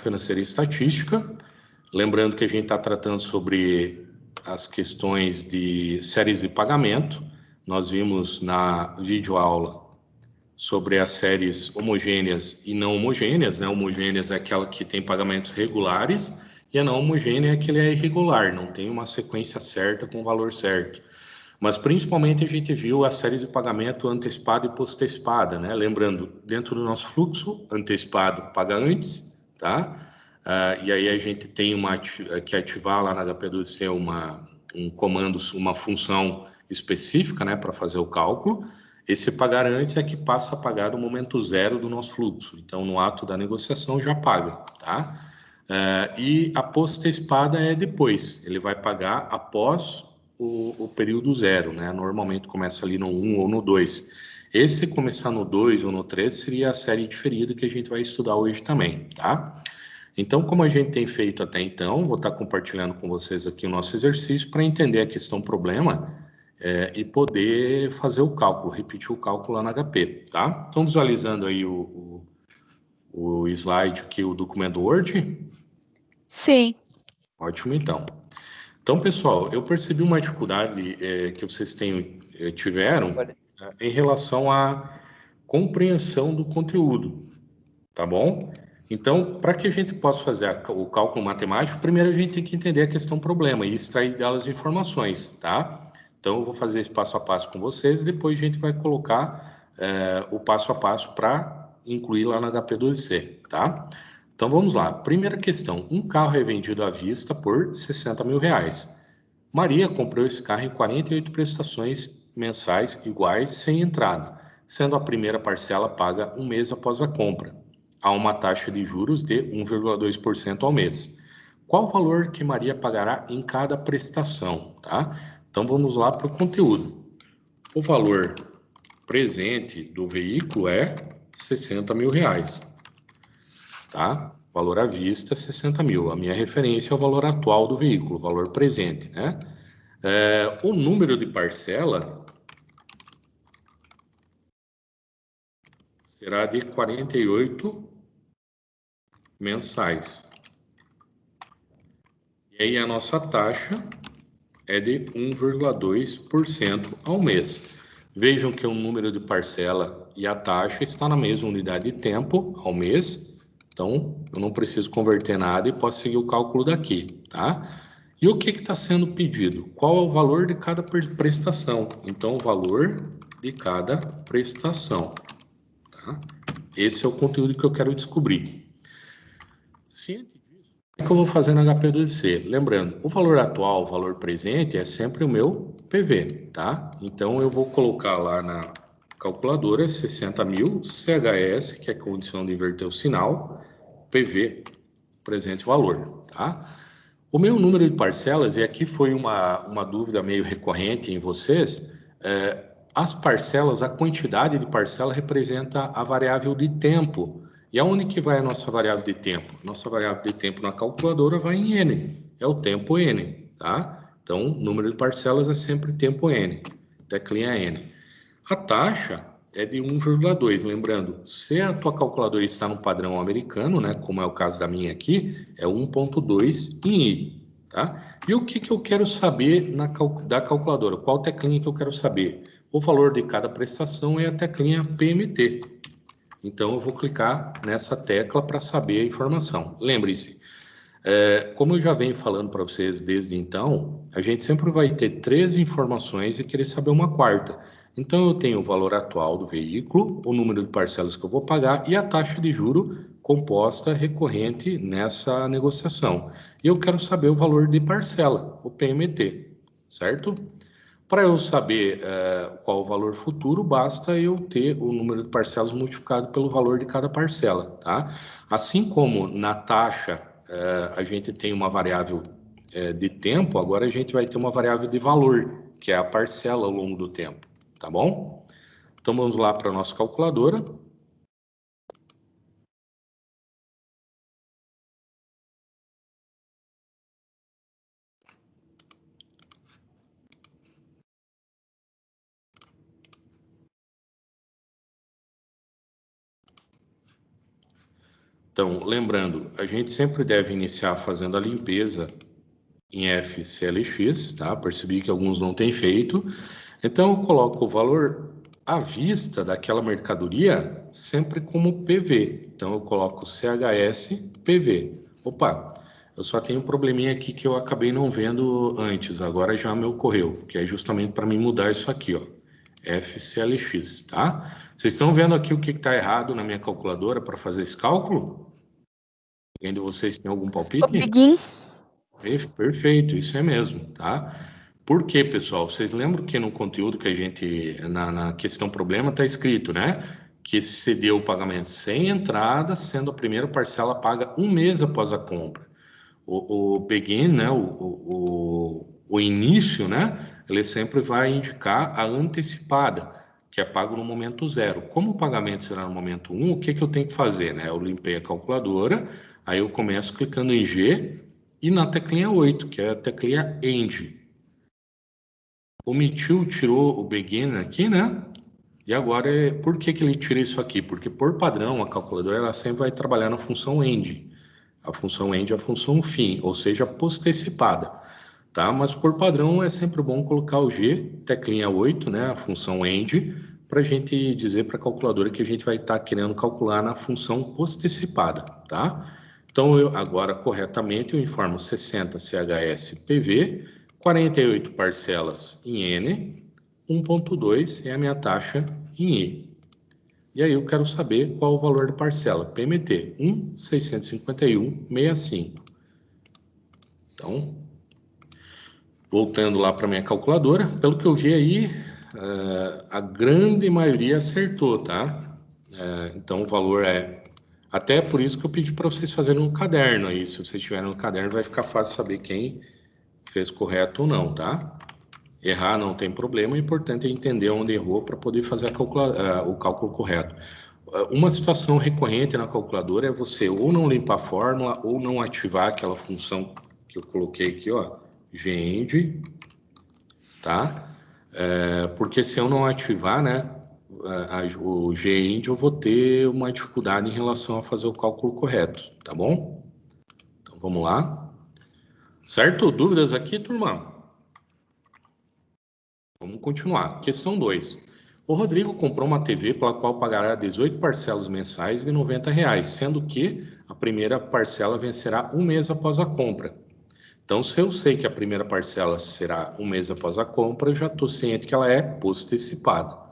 financeira e estatística. Lembrando que a gente está tratando sobre as questões de séries de pagamento. Nós vimos na videoaula sobre as séries homogêneas e não homogêneas, né? Homogêneas é aquela que tem pagamentos regulares e a não homogênea é que ele é irregular, não tem uma sequência certa com o valor certo. Mas principalmente a gente viu as séries de pagamento antecipada e postecipada, né? Lembrando, dentro do nosso fluxo, antecipado paga antes, tá? E aí a gente tem que ativar lá na HP2C um comando, uma função específica, né, para fazer o cálculo. Esse pagar antes é que passa a pagar no momento zero do nosso fluxo. Então, no ato da negociação já paga, tá? E a postecipada é depois. Ele vai pagar após o período zero, né? Normalmente começa ali no 1 ou no 2. Esse começar no 2 ou no 3 seria a série diferida que a gente vai estudar hoje também, tá? Então, como a gente tem feito até então, vou estar compartilhando com vocês aqui o nosso exercício para entender a questão problema e poder fazer o cálculo, repetir o cálculo lá na HP, tá? Estão visualizando aí o slide aqui, o documento Word? Sim. Ótimo, então. Então, pessoal, eu percebi uma dificuldade que vocês tiveram em relação à compreensão do conteúdo, tá bom? Então, para que a gente possa fazer o cálculo matemático, primeiro a gente tem que entender a questão problema e extrair delas informações, tá? Então, eu vou fazer esse passo a passo com vocês e depois a gente vai colocar o passo a passo para incluir lá na HP12C, tá? Então, vamos lá. Primeira questão. Um carro é vendido à vista por R$60 mil. Maria comprou esse carro em 48 prestações mensais iguais sem entrada, sendo a primeira parcela paga um mês após a compra. Há uma taxa de juros de 1,2% ao mês. Qual o valor que Maria pagará em cada prestação? Tá? Então vamos lá para o conteúdo. O valor presente do veículo é R$60 mil. Tá? Valor à vista, 60 mil. A minha referência é o valor atual do veículo, o valor presente, né? O número de parcela será de 48 mensais. E aí a nossa taxa é de 1,2% ao mês. Vejam que o número de parcela e a taxa está na mesma unidade de tempo ao mês. Então, eu não preciso converter nada e posso seguir o cálculo daqui, tá? E o que está sendo pedido? Qual é o valor de cada prestação? Então, o valor de cada prestação. Tá? Esse é o conteúdo que eu quero descobrir. Ciente disso, o que eu vou fazer na HP2C? Lembrando, o valor atual, o valor presente, é sempre o meu PV, tá? Então, eu vou colocar lá na calculadora 60 mil, CHS, que é a condição de inverter o sinal, PV, presente valor, tá? O meu número de parcelas, e aqui foi uma dúvida meio recorrente em vocês, as parcelas, a quantidade de parcela representa a variável de tempo. E aonde que vai a nossa variável de tempo? Nossa variável de tempo na calculadora vai em N, é o tempo N, tá? Então, número de parcelas é sempre tempo N, teclinha N. A taxa é de 1,2, lembrando, se a tua calculadora está no padrão americano, né, como é o caso da minha aqui, é 1,2 em I, tá? E o que eu quero saber da calculadora? Qual teclinha que eu quero saber? O valor de cada prestação é a teclinha PMT. Então, eu vou clicar nessa tecla para saber a informação. Lembre-se, como eu já venho falando para vocês desde então, a gente sempre vai ter 3 informações e querer saber uma quarta. Então, eu tenho o valor atual do veículo, o número de parcelas que eu vou pagar e a taxa de juro composta recorrente nessa negociação. E eu quero saber o valor de parcela, o PMT, certo? Para eu saber qual o valor futuro, basta eu ter o número de parcelas multiplicado pelo valor de cada parcela, tá? Assim como na taxa a gente tem uma variável de tempo, agora a gente vai ter uma variável de valor, que é a parcela ao longo do tempo, tá bom? Então vamos lá para a nossa calculadora. Então, lembrando, a gente sempre deve iniciar fazendo a limpeza em FCLX, tá? Percebi que alguns não têm feito. Então, eu coloco o valor à vista daquela mercadoria sempre como PV. Então, eu coloco CHS PV. Opa, eu só tenho um probleminha aqui que eu acabei não vendo antes, agora já me ocorreu, que é justamente para mim mudar isso aqui, ó, FCLX, tá? Vocês estão vendo aqui o que está errado na minha calculadora para fazer esse cálculo? Alguém de vocês tem algum palpite? Perfeito, isso é mesmo, tá? Por quê, pessoal? Vocês lembram que no conteúdo que a gente, na questão problema, está escrito, né? Que se deu o pagamento sem entrada, sendo a primeira parcela paga um mês após a compra. O begin, né? O início, né? Ele sempre vai indicar a antecipada, que é pago no momento 0. Como o pagamento será no momento 1, o que eu tenho que fazer, né? Eu limpei a calculadora, aí eu começo clicando em G e na teclinha 8, que é a teclinha End. Omitiu, tirou o begin aqui, né? E agora, por que ele tira isso aqui? Porque, por padrão, a calculadora ela sempre vai trabalhar na função end. A função end é a função fim, ou seja, postecipada. Tá? Mas, por padrão, é sempre bom colocar o G, teclinha 8, né? A função end, para a gente dizer para a calculadora que a gente vai estar querendo calcular na função postecipada. Tá? Então, agora, corretamente, eu informo 60 CHS PV, 48 parcelas em N, 1.2 é a minha taxa em I. E aí eu quero saber qual o valor da parcela. PMT, 1.651,65. Então, voltando lá para minha calculadora, pelo que eu vi aí, a grande maioria acertou, tá? Então o valor é... Até por isso que eu pedi para vocês fazerem um caderno aí. Se vocês tiverem um caderno, vai ficar fácil saber quem fez correto ou não, tá? Errar não tem problema, o importante é entender onde errou para poder fazer o cálculo correto. Uma situação recorrente na calculadora é você ou não limpar a fórmula ou não ativar aquela função que eu coloquei aqui, ó, GEND, tá? Porque se eu não ativar, né, o GEND, eu vou ter uma dificuldade em relação a fazer o cálculo correto, tá bom? Então vamos lá. Certo? Dúvidas aqui, turma? Vamos continuar. Questão 2. O Rodrigo comprou uma TV pela qual pagará 18 parcelas mensais de R$ 90, sendo que a primeira parcela vencerá um mês após a compra. Então, se eu sei que a primeira parcela será um mês após a compra, eu já estou ciente que ela é postecipada.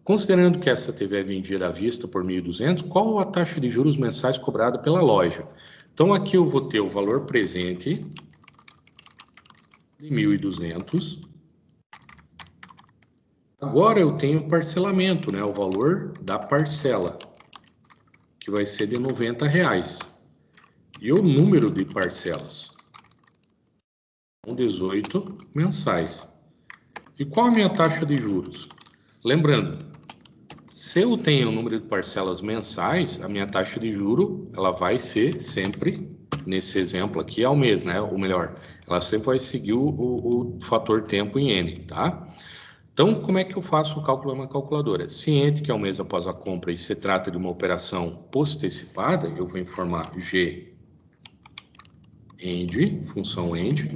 Considerando que essa TV é vendida à vista por 1.200, qual a taxa de juros mensais cobrada pela loja? Então, aqui eu vou ter o valor presente de 1.200. Agora eu tenho parcelamento, né? O valor da parcela, que vai ser de R$ 90. E o número de parcelas? São 18 mensais. E qual a minha taxa de juros? Lembrando, se eu tenho o número de parcelas mensais, a minha taxa de juro ela vai ser sempre, nesse exemplo aqui, ao mês, né? Ou melhor, ela sempre vai seguir o fator tempo em N, tá? Então, como é que eu faço o cálculo na calculadora? Ciente que é um mês após a compra e se trata de uma operação postecipada, eu vou informar G end, função end.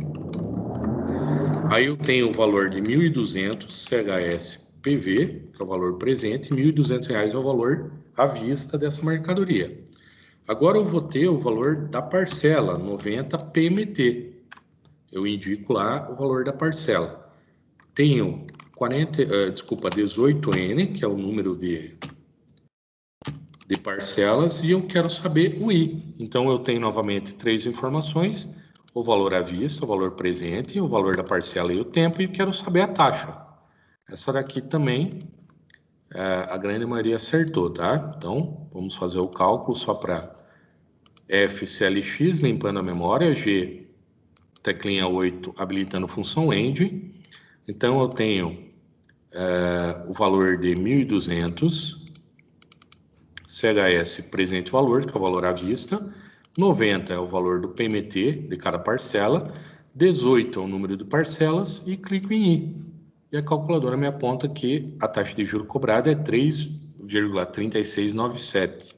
Aí eu tenho o valor de 1.200 CHS PV, que é o valor presente, e R$ 1.200 é o valor à vista dessa mercadoria. Agora eu vou ter o valor da parcela, 90 PMT. Eu indico lá o valor da parcela. Tenho 18N, que é o número de parcelas, e eu quero saber o I. Então, eu tenho novamente três informações: o valor à vista, o valor presente, o valor da parcela e o tempo, e quero saber a taxa. Essa daqui também, a grande maioria acertou, tá? Então, vamos fazer o cálculo só para FCLX, limpando a memória, G, teclinha 8, habilitando função end. Então, eu tenho o valor de 1.200, CHS presente valor, que é o valor à vista, 90 é o valor do PMT de cada parcela, 18 é o número de parcelas e clico em I. E a calculadora me aponta que a taxa de juros cobrada é 3,3697.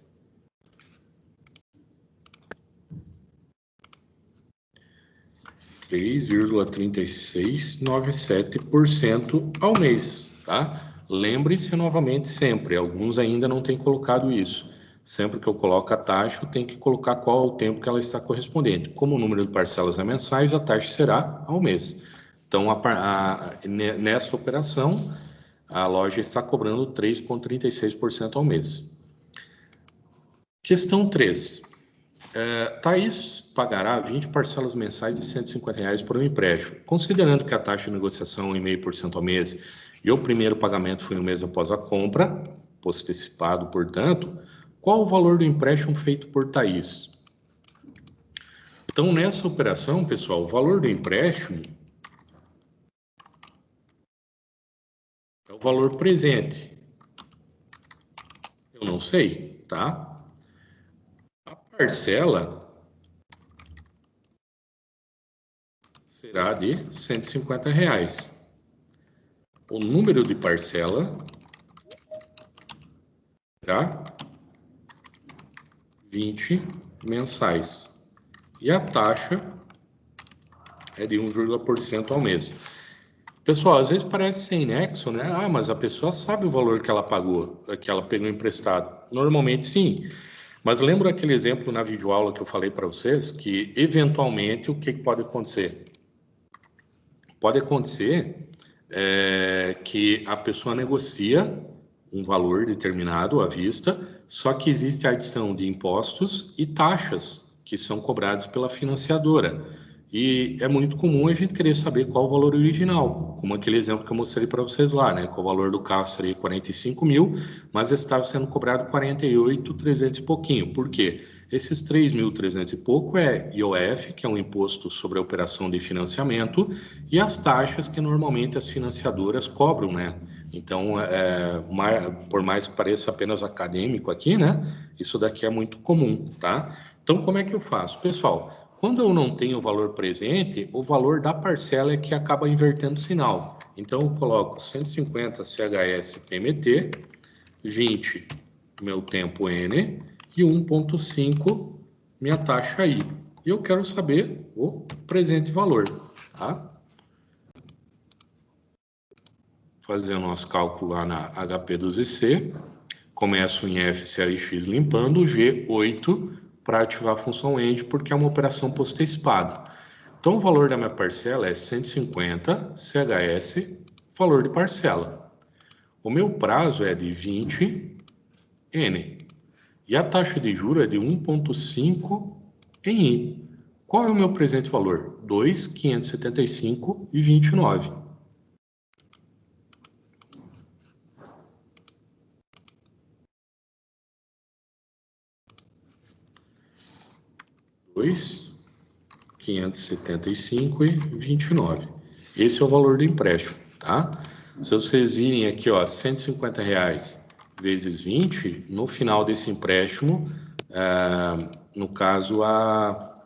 3,3697% ao mês, tá? Lembre-se novamente sempre, alguns ainda não têm colocado isso. Sempre que eu coloco a taxa, eu tenho que colocar qual é o tempo que ela está correspondendo. Como o número de parcelas é mensais, a taxa será ao mês. Então, nessa operação, a loja está cobrando 3,36% ao mês. Questão 3. Thaís pagará 20 parcelas mensais de R$ 150 por um empréstimo. Considerando que a taxa de negociação é 0,5% ao mês e o primeiro pagamento foi um mês após a compra, postecipado, portanto, qual o valor do empréstimo feito por Thaís? Então, nessa operação, pessoal, o valor do empréstimo é o valor presente. Eu não sei, tá? A parcela será de R$ 150. O número de parcela será 20 mensais. E a taxa é de 1,% ao mês. Pessoal, às vezes parece sem nexo, né? Ah, mas a pessoa sabe o valor que ela pagou, que ela pegou emprestado. Normalmente sim. Mas lembra aquele exemplo na videoaula que eu falei para vocês? Que eventualmente o que pode acontecer? Pode acontecer que a pessoa negocia um valor determinado à vista, só que existe a adição de impostos e taxas que são cobrados pela financiadora. E é muito comum a gente querer saber qual o valor original, como aquele exemplo que eu mostrei para vocês lá, né? Que o valor do carro seria 45 mil, mas estava sendo cobrado 48.300 e pouquinho. Por quê? Esses 3.300 e pouco é IOF, que é um imposto sobre a operação de financiamento, e as taxas que normalmente as financiadoras cobram, né? Então, por mais que pareça apenas acadêmico aqui, né? Isso daqui é muito comum, tá? Então, como é que eu faço? Pessoal, quando eu não tenho o valor presente, o valor da parcela é que acaba invertendo o sinal. Então, eu coloco 150 CHS PMT, 20 meu tempo N e 1,5 minha taxa I. E eu quero saber o presente valor, tá? Fazer o nosso cálculo lá na HP do ZC. Começo em F, série X limpando, G8 para ativar a função END, porque é uma operação postecipada. Então, o valor da minha parcela é 150 CHS, valor de parcela. O meu prazo é de 20 N. E a taxa de juros é de 1,5 em I. Qual é o meu presente valor? 2.575,29. R$ 2.575,29. Esse é o valor do empréstimo, tá? Se vocês virem aqui, ó, R$150 vezes 20, no final desse empréstimo, no caso, a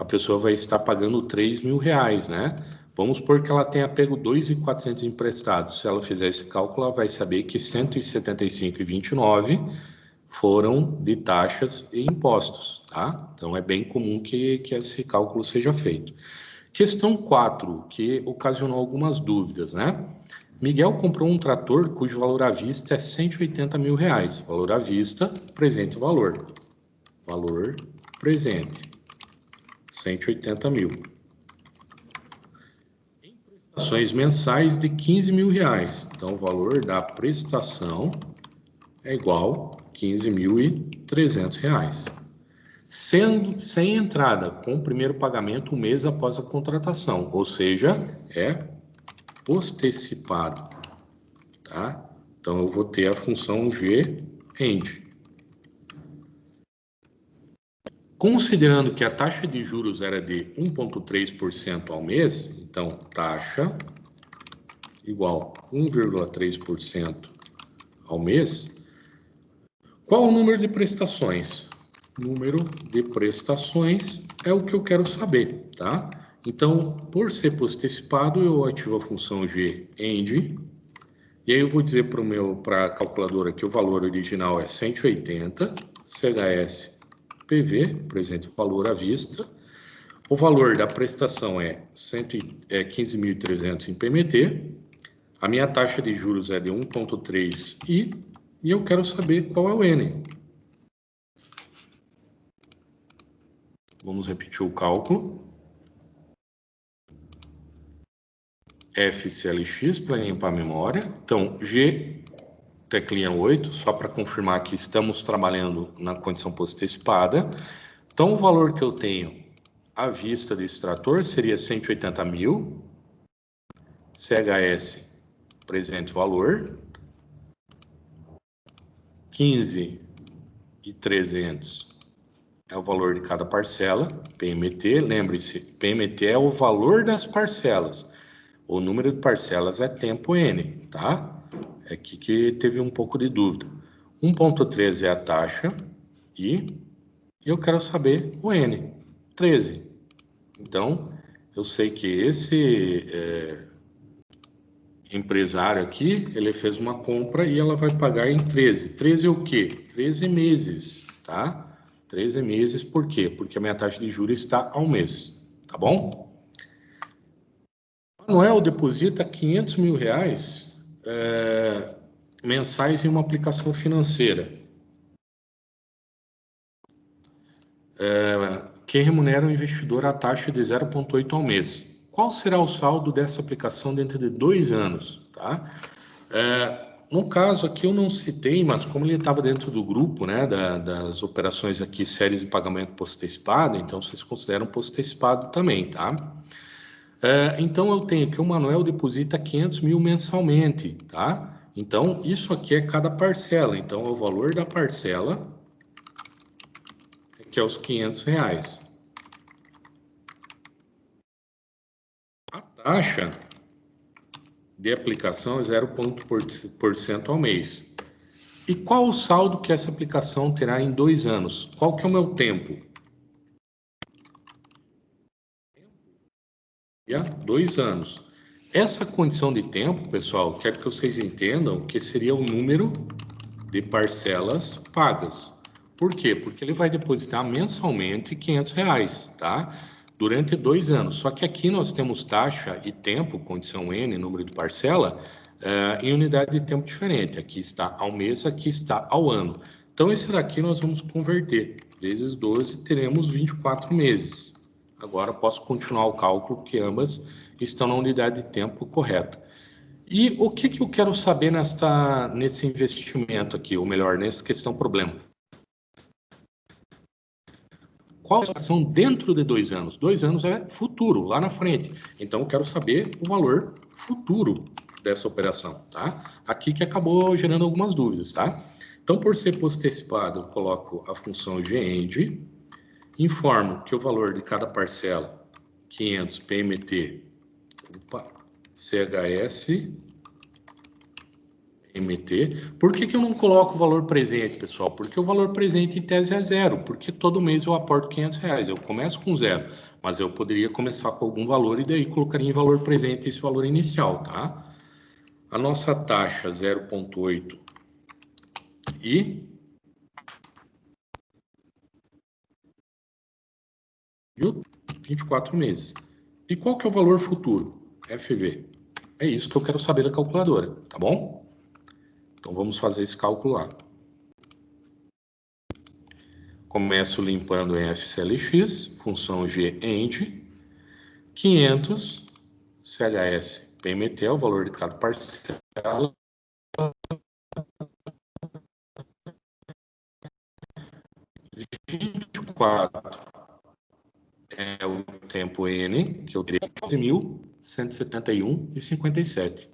pessoa vai estar pagando R$3.000, né? Vamos supor que ela tenha pego 2.400 emprestados. Se ela fizer esse cálculo, ela vai saber que 175,29 foram de taxas e impostos, tá? Então, é bem comum que esse cálculo seja feito. Questão 4, que ocasionou algumas dúvidas, né? Miguel comprou um trator cujo valor à vista é R$180 mil. Valor à vista, presente valor. Valor presente, 180 mil. Em prestações mensais de R$15 mil. Então, o valor da prestação é igual a R$15.300. Sendo sem entrada, com o primeiro pagamento um mês após a contratação, ou seja, é postecipado, tá? Então, eu vou ter a função GEND. Considerando que a taxa de juros era de 1,3% ao mês, então, taxa igual a 1,3% ao mês, qual o número de prestações? Número de prestações é o que eu quero saber, tá? Então, por ser postecipado, eu ativo a função GEND, e aí eu vou dizer para a calculadora que o valor original é 180, CHS PV, presente valor à vista. O valor da prestação é 15.300 em PMT. A minha taxa de juros é de 1,3 e eu quero saber qual é o N. Vamos repetir o cálculo. FCLX para limpar a memória. Então, G, teclinha 8, só para confirmar que estamos trabalhando na condição postecipada. Então, o valor que eu tenho à vista do extrator seria 180 mil. CHS, presente valor. 15.300 é o valor de cada parcela. PMT, lembre-se, PMT é o valor das parcelas. O número de parcelas é tempo N, tá? É aqui que teve um pouco de dúvida. 1,13 é a taxa e eu quero saber o N, 13. Então, eu sei que esse empresário aqui, ele fez uma compra e ela vai pagar em 13. 13 é o quê? 13 meses, tá? 13 meses, por quê? Porque a minha taxa de juros está ao mês, tá bom? Manuel deposita 500 mil reais mensais em uma aplicação financeira que remunera o investidor a taxa de 0,8 ao mês. Qual será o saldo dessa aplicação dentro de 2 anos? Tá? No caso aqui eu não citei, mas como ele estava dentro do grupo, né, das operações aqui, séries de pagamento postecipado, então vocês consideram postecipado também, tá? Então eu tenho que o Manuel deposita 500 mil mensalmente, tá? Então isso aqui é cada parcela, então é o valor da parcela, que é os 500 reais. A taxa de aplicação é 0,1% ao mês. E qual o saldo que essa aplicação terá em 2 anos? Qual que é o meu tempo? 2 anos. Essa condição de tempo, pessoal, quero que vocês entendam que seria o número de parcelas pagas. Por quê? Porque ele vai depositar mensalmente 500 reais, tá? Durante 2 anos. Só que aqui nós temos taxa e tempo, condição N, número de parcela, em unidade de tempo diferente. Aqui está ao mês, aqui está ao ano. Então, esse daqui nós vamos converter. Vezes 12, teremos 24 meses. Agora, posso continuar o cálculo, que ambas estão na unidade de tempo correta. E o que eu quero saber nesse investimento aqui, ou melhor, nessa questão problema? Qual a ação dentro de 2 anos? 2 anos é futuro, lá na frente. Então, eu quero saber o valor futuro dessa operação, tá? Aqui que acabou gerando algumas dúvidas, tá? Então, por ser postecipado, eu coloco a função GEND, informo que o valor de cada parcela, 500 PMT, CHS, MT. Por que eu não coloco o valor presente, pessoal? Porque o valor presente em tese é zero, porque todo mês eu aporto 500 reais. Eu começo com zero, mas eu poderia começar com algum valor e daí colocaria em valor presente esse valor inicial, tá? A nossa taxa 0,8 e 24 meses. E qual que é o valor futuro? FV. É isso que eu quero saber da calculadora, tá bom? Então vamos fazer esse cálculo lá. Começo limpando em FCLX, função GEND, 500 CHS PMT, é o valor de cada parcela, 24 é o tempo N, que eu teria 12.171,57.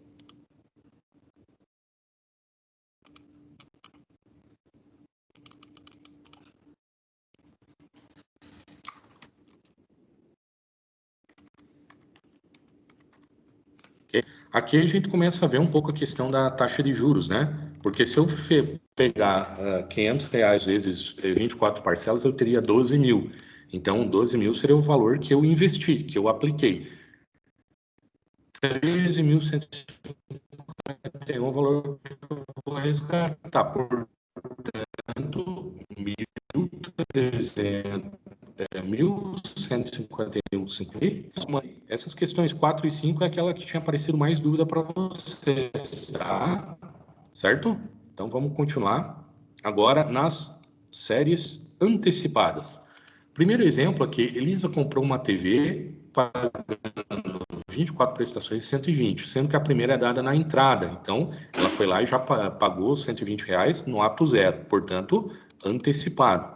Aqui a gente começa a ver um pouco a questão da taxa de juros, né? Porque se eu pegar 500 reais vezes 24 parcelas, eu teria 12 mil. Então, 12 mil seria o valor que eu investi, que eu apliquei. 13.151 é o valor que eu vou resgatar. Portanto, 1.300 1.151,50. Essas questões 4 e 5 é aquela que tinha aparecido mais dúvida para vocês, tá? Certo? Então, vamos continuar agora nas séries antecipadas. Primeiro exemplo aqui, Elisa comprou uma TV pagando 24 prestações de 120, sendo que a primeira é dada na entrada. Então, ela foi lá e já pagou os R$120 no ato zero, portanto, antecipado.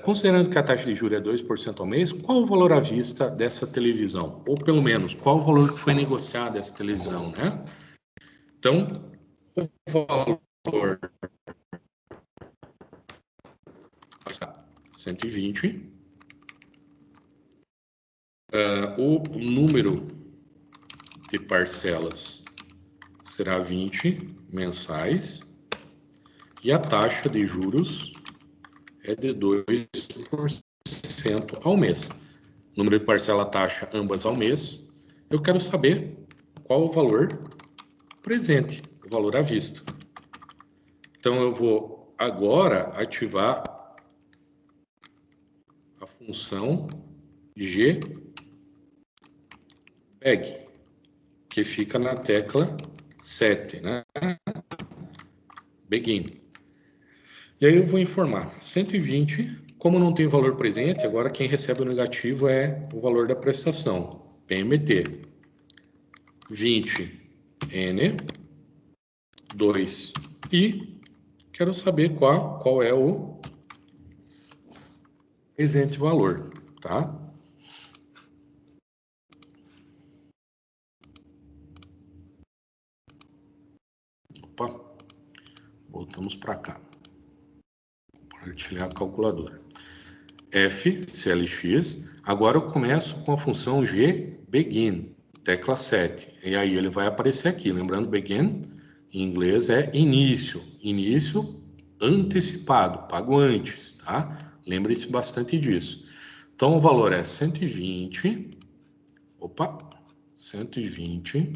Considerando que a taxa de juros é 2% ao mês, qual o valor à vista dessa televisão? Ou pelo menos, qual o valor que foi negociado dessa televisão, né? Então, o valor 120. O número de parcelas será 20 mensais. E a taxa de juros é de 2% ao mês. Número de parcela, taxa, ambas ao mês. Eu quero saber qual o valor presente, o valor à vista. Então, eu vou agora ativar a função gbeg, que fica na tecla 7, né? Begin. E aí eu vou informar 120, como não tem valor presente, agora quem recebe o negativo é o valor da prestação, PMT. 20N, 2 e quero saber qual é o presente valor, tá? Opa, voltamos para cá. Compartilhar a calculadora. FCLX. Agora eu começo com a função gbegin, tecla 7. E aí ele vai aparecer aqui. Lembrando, begin em inglês é início. Início antecipado, pago antes, tá? Lembre-se bastante disso. Então o valor é 120. Opa, 120.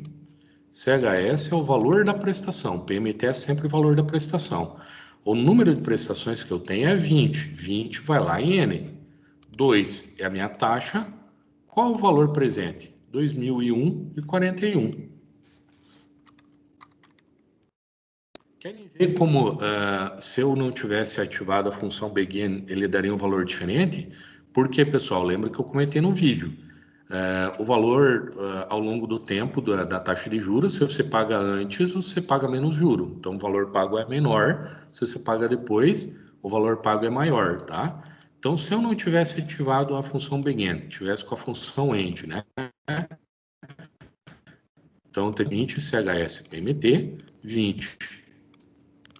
CHS é o valor da prestação. PMT é sempre o valor da prestação. O número de prestações que eu tenho é 20. 20 vai lá em N. 2 é a minha taxa. Qual o valor presente? 2.001,41. Querem ver como, se eu não tivesse ativado a função begin, ele daria um valor diferente? Porque, pessoal, lembra que eu comentei no vídeo. O valor ao longo do tempo da taxa de juros, se você paga antes, você paga menos juro. Então, o valor pago é menor. Se você paga depois, o valor pago é maior, tá? Então, se eu não tivesse ativado a função begin, tivesse com a função end, né? Então, tem 20 CHS PMT, 20.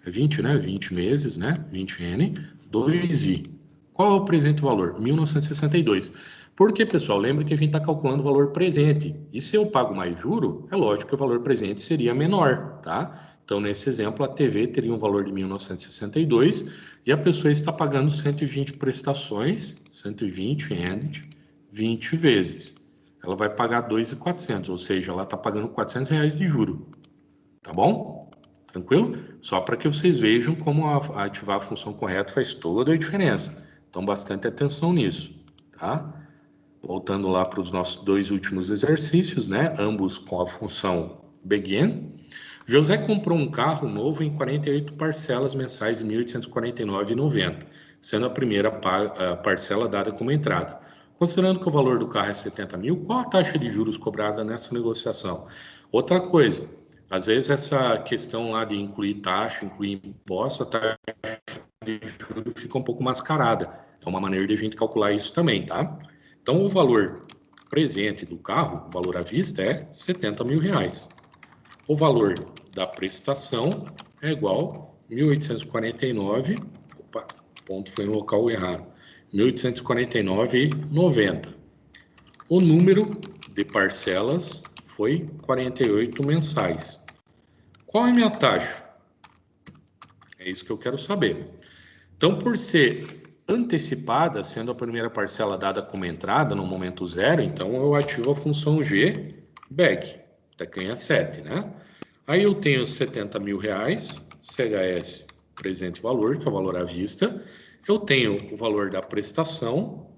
É 20, né? 20 meses, né? 20N, 2I. Qual é o presente valor? 1962. Porque, pessoal, lembra que a gente está calculando o valor presente. E se eu pago mais juro, é lógico que o valor presente seria menor, tá? Então, nesse exemplo, a TV teria um valor de 1962 e a pessoa está pagando 120 prestações, 120 and 20 vezes. Ela vai pagar 2.400, ou seja, ela está pagando R$400 de juro. Tá bom? Tranquilo? Só para que vocês vejam como ativar a função correta faz toda a diferença. Então, bastante atenção nisso, tá? Voltando lá para os nossos dois últimos exercícios, né? Ambos com a função begin. José comprou um carro novo em 48 parcelas mensais de R$ 1.849,90, sendo a primeira parcela dada como entrada. Considerando que o valor do carro é 70 mil, qual a taxa de juros cobrada nessa negociação? Outra coisa, às vezes essa questão lá de incluir taxa, incluir imposto, a taxa de juros fica um pouco mascarada. É uma maneira de a gente calcular isso também, tá? Então, o valor presente do carro, o valor à vista, é R$ 70 mil. O valor da prestação é igual a 1.849, opa, ponto foi no local errado, 1.849,90. O número de parcelas foi 48 mensais. Qual é a minha taxa? É isso que eu quero saber. Então, por ser antecipada, sendo a primeira parcela dada como entrada no momento zero, então eu ativo a função gbeg, teclinha 7, né? Aí eu tenho R$ 70 mil, CHS presente valor, que é o valor à vista, Eu tenho o valor da prestação,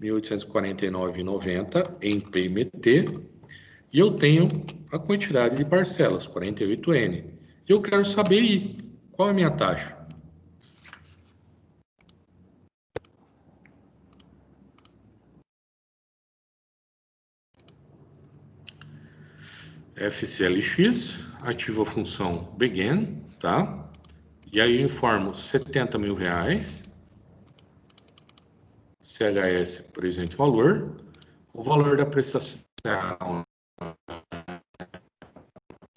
R$ 1.849,90 em PMT, e eu tenho a quantidade de parcelas, 48N. E eu quero saber I, qual é a minha taxa? FCLX, ativo a função begin, tá? E aí eu informo R$ 70.000, CHS presente valor, o valor da prestação,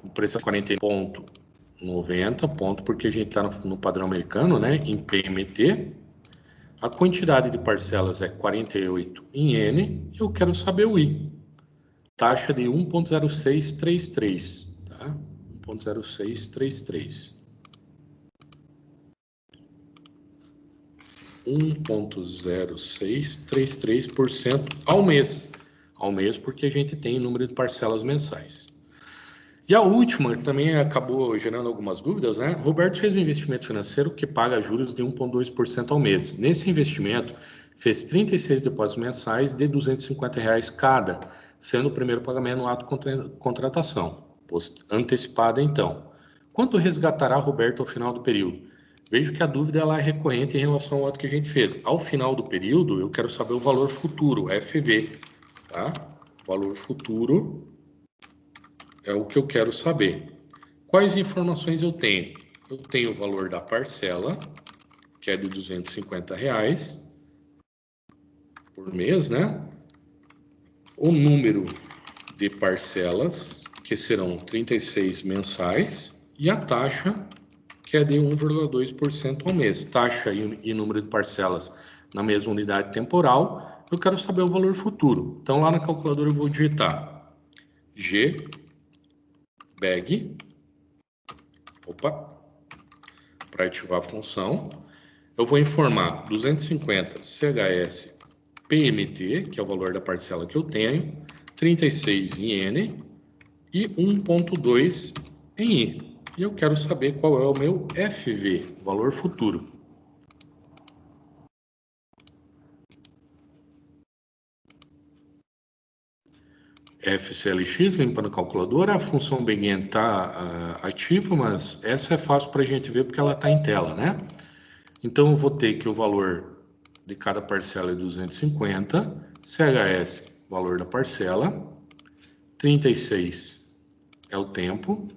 o preço é 40,90 ponto, porque a gente está no padrão americano, né, em PMT. A quantidade de parcelas é 48 em N, e eu quero saber o I. Taxa de 1,0633, tá? 1,0633. 1,0633% ao mês. Ao mês, porque a gente tem número de parcelas mensais. E a última, que também acabou gerando algumas dúvidas, né? Roberto fez um investimento financeiro que paga juros de 1,2% ao mês. Nesse investimento, fez 36 depósitos mensais de R$ 250 cada, sendo o primeiro pagamento no ato de contratação, antecipada então. Quanto resgatará Roberto ao final do período? Vejo que a dúvida ela é recorrente em relação ao ato que a gente fez. Ao final do período, eu quero saber o valor futuro, FV, tá? Valor futuro é o que eu quero saber. Quais informações eu tenho? Eu tenho o valor da parcela, que é de R$ 250 por mês, né? O número de parcelas, que serão 36 mensais, e a taxa, que é de 1,2% ao mês. Taxa e número de parcelas na mesma unidade temporal. Eu quero saber o valor futuro. Então, lá na calculadora eu vou digitar G, bag, para ativar a função. Eu vou informar 250 CHS PMT, que é o valor da parcela que eu tenho, 36 em N e 1,2 em I. E eu quero saber qual é o meu FV, valor futuro. FCLX, limpando a calculadora, a função begin está ativa, mas essa é fácil para a gente ver porque ela está em tela, né? Então, eu vou ter que o valor de cada parcela é 250, CHS, valor da parcela, 36 é o tempo,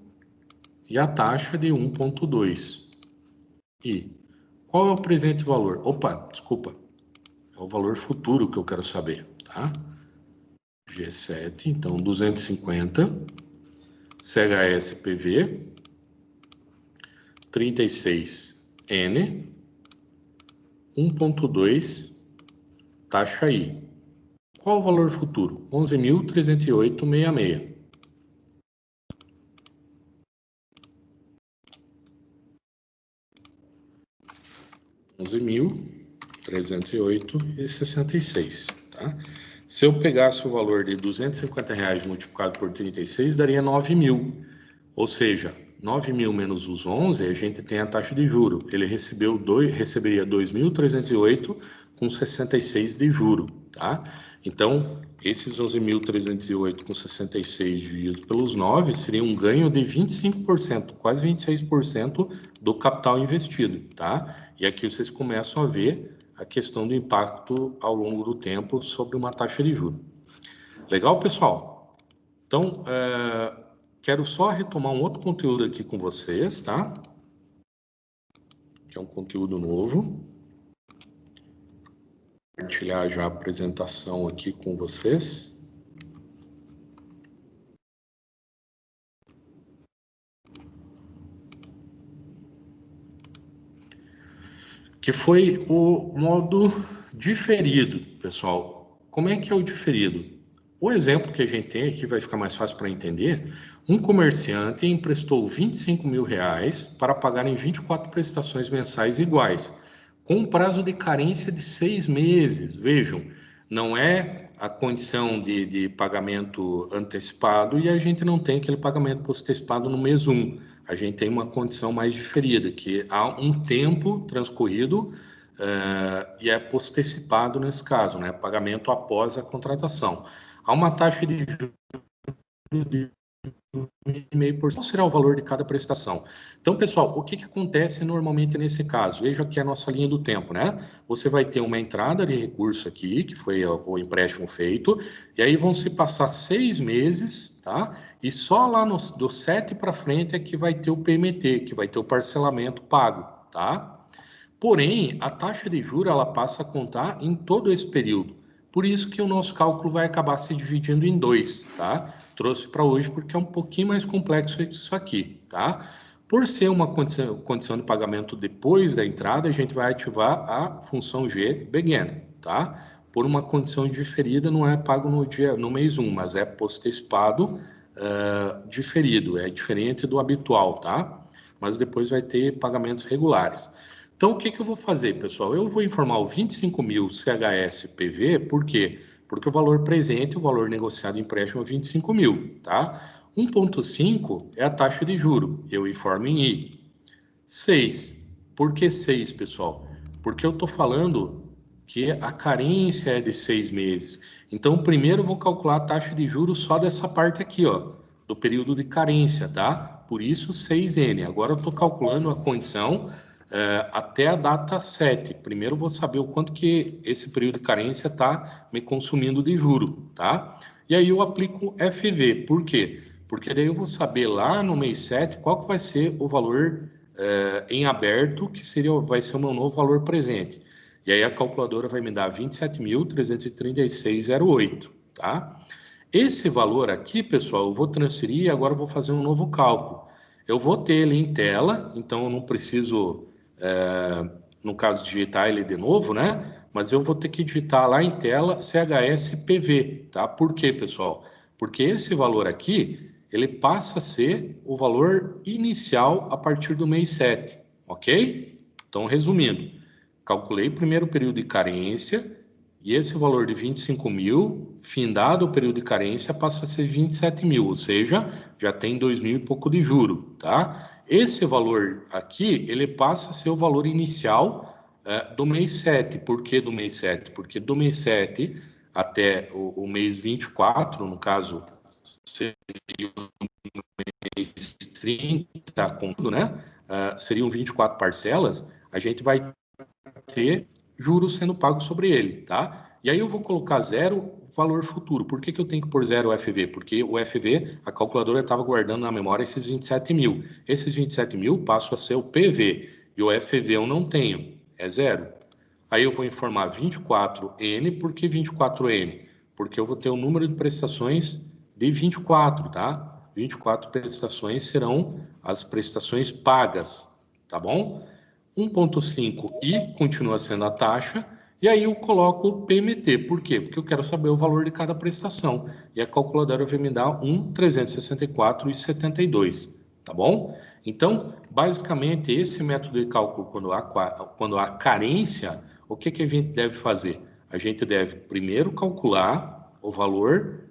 e a taxa de 1,2. E qual é o presente valor? Opa, desculpa, é o valor futuro que eu quero saber, tá? G7, então 250, CHS PV, 36N, 1,2, taxa I. Qual o valor futuro? 11.308,66. 11.308,66, tá? Se eu pegasse o valor de R$ 250 multiplicado por 36, daria 9.000. Ou seja, 9.000 menos os 11, a gente tem a taxa de juro. Ele receberia 2.308,66 de juro, tá? Então, esses 11.308,66 divididos pelos 9 seria um ganho de 25%, quase 26% do capital investido, tá? E aqui vocês começam a ver a questão do impacto ao longo do tempo sobre uma taxa de juros. Legal, pessoal? Então, quero só retomar um outro conteúdo aqui com vocês, tá? Que é um conteúdo novo. Compartilhar já a apresentação aqui com vocês. Que foi o modo diferido, pessoal. Como é que é o diferido? O exemplo que a gente tem aqui vai ficar mais fácil para entender. Um comerciante emprestou R$ 25.000 para pagar em 24 prestações mensais iguais, com um prazo de carência de 6 meses. Vejam, não é a condição de pagamento antecipado e a gente não tem aquele pagamento antecipado no mês 1. A gente tem uma condição mais diferida, que há um tempo transcorrido e é postecipado nesse caso, né? Pagamento após a contratação. Há uma taxa de juros de 1,5%. Qual será o valor de cada prestação? Então, pessoal, o que acontece normalmente nesse caso? Veja aqui a nossa linha do tempo, né? Você vai ter uma entrada de recurso aqui, que foi o empréstimo feito, e aí vão se passar 6 meses, tá? E só lá do 7 para frente é que vai ter o PMT, que vai ter o parcelamento pago, tá? Porém, a taxa de juros ela passa a contar em todo esse período. Por isso que o nosso cálculo vai acabar se dividindo em dois, tá? Trouxe para hoje porque é um pouquinho mais complexo isso aqui, tá? Por ser uma condição de pagamento depois da entrada, a gente vai ativar a função G begin, tá? Por uma condição diferida, não é pago no mês 1, mas é postecipado diferido, é diferente do habitual, tá? Mas depois vai ter pagamentos regulares. Então, o que eu vou fazer, pessoal? Eu vou informar o 25.000 CHS-PV, por quê? Porque o valor presente, o valor negociado em empréstimo é 25.000, tá? 1,5 é a taxa de juro, eu informo em I. 6. Por que 6, pessoal? Porque eu estou falando que a carência é de 6 meses. Então, primeiro eu vou calcular a taxa de juros só dessa parte aqui, ó, do período de carência, tá? Por isso 6N. Agora eu estou calculando a condição até a data 7. Primeiro eu vou saber o quanto que esse período de carência está me consumindo de juro, tá? E aí eu aplico FV. Por quê? Porque daí eu vou saber lá no mês 7 qual que vai ser o valor em aberto, que vai ser o meu novo valor presente. E aí a calculadora vai me dar 27.336,08, tá? Esse valor aqui, pessoal, eu vou transferir e agora eu vou fazer um novo cálculo. Eu vou ter ele em tela, então eu não preciso, no caso, digitar ele de novo, né? Mas eu vou ter que digitar lá em tela CHS-PV, tá? Por quê, pessoal? Porque esse valor aqui, ele passa a ser o valor inicial a partir do mês 7, ok? Então, resumindo, calculei o primeiro período de carência e esse valor de 25.000, findado o período de carência, passa a ser 27.000, ou seja, já tem 2.000 e pouco de juro, tá? Esse valor aqui, ele passa a ser o valor inicial do mês 7. Por que do mês 7? Porque do mês 7 até o mês 24, no caso, seria o mês 30, com tudo, né? Seriam 24 parcelas, a gente vai ter juros sendo pagos sobre ele, tá? E aí eu vou colocar zero valor futuro. Por que eu tenho que pôr zero FV? Porque o FV, a calculadora estava guardando na memória esses 27.000. Esses 27.000 passam a ser o PV. E o FV eu não tenho, é zero. Aí eu vou informar 24N, por que 24N? Porque eu vou ter o número de prestações de 24, tá? 24 prestações serão as prestações pagas, tá bom? 1,5i continua sendo a taxa, e aí eu coloco o PMT. Por quê? Porque eu quero saber o valor de cada prestação. E a calculadora vai me dar 1.364,72, tá bom? Então, basicamente, esse método de cálculo, quando há carência, o que a gente deve fazer? A gente deve primeiro calcular o valor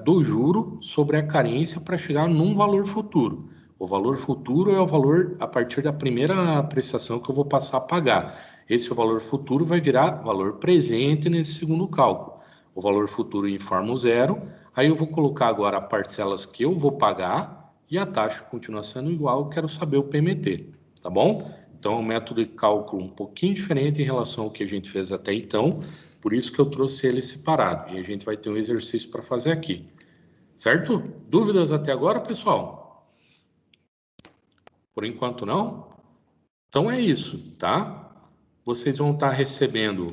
do juro sobre a carência para chegar num valor futuro. O valor futuro é o valor a partir da primeira prestação que eu vou passar a pagar. Esse valor futuro vai virar valor presente nesse segundo cálculo. O valor futuro informa o zero, aí eu vou colocar agora as parcelas que eu vou pagar e a taxa continua sendo igual, eu quero saber o PMT, tá bom? Então é um método de cálculo um pouquinho diferente em relação ao que a gente fez até então, por isso que eu trouxe ele separado. E a gente vai ter um exercício para fazer aqui. Certo? Dúvidas até agora, pessoal? Por enquanto não? Então é isso, tá? Vocês vão estar recebendo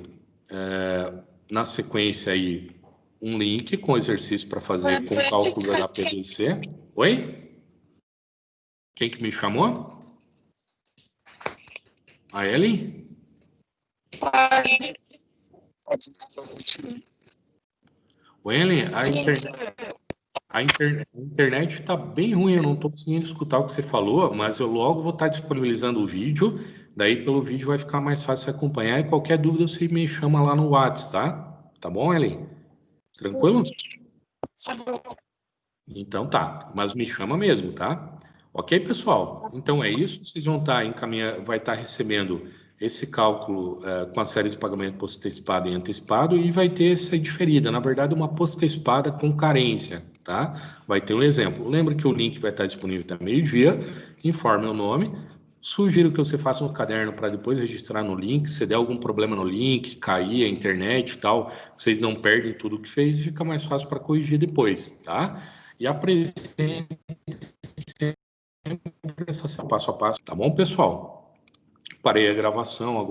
na sequência aí um link com exercício para fazer com cálculo da HPVC. Oi? Quem que me chamou? A Ellen? O Ellen, a internet está bem ruim, eu não estou conseguindo escutar o que você falou, mas eu logo vou estar disponibilizando o vídeo, daí pelo vídeo vai ficar mais fácil acompanhar e qualquer dúvida você me chama lá no WhatsApp, tá? Tá bom, Ellen? Tranquilo? Então tá, mas me chama mesmo, tá? Ok, pessoal? Então é isso, vocês vão estar vai estar recebendo esse cálculo com a série de pagamento postecipada e antecipado e vai ter essa diferida, na verdade, uma postecipada com carência, tá? Vai ter um exemplo. Lembra que o link vai estar disponível até meio-dia, informe o nome, sugiro que você faça um caderno para depois registrar no link, se der algum problema no link, cair a internet e tal, vocês não perdem tudo que fez e fica mais fácil para corrigir depois, tá? E apresente essa passo a passo, tá bom, pessoal? Parei a gravação agora.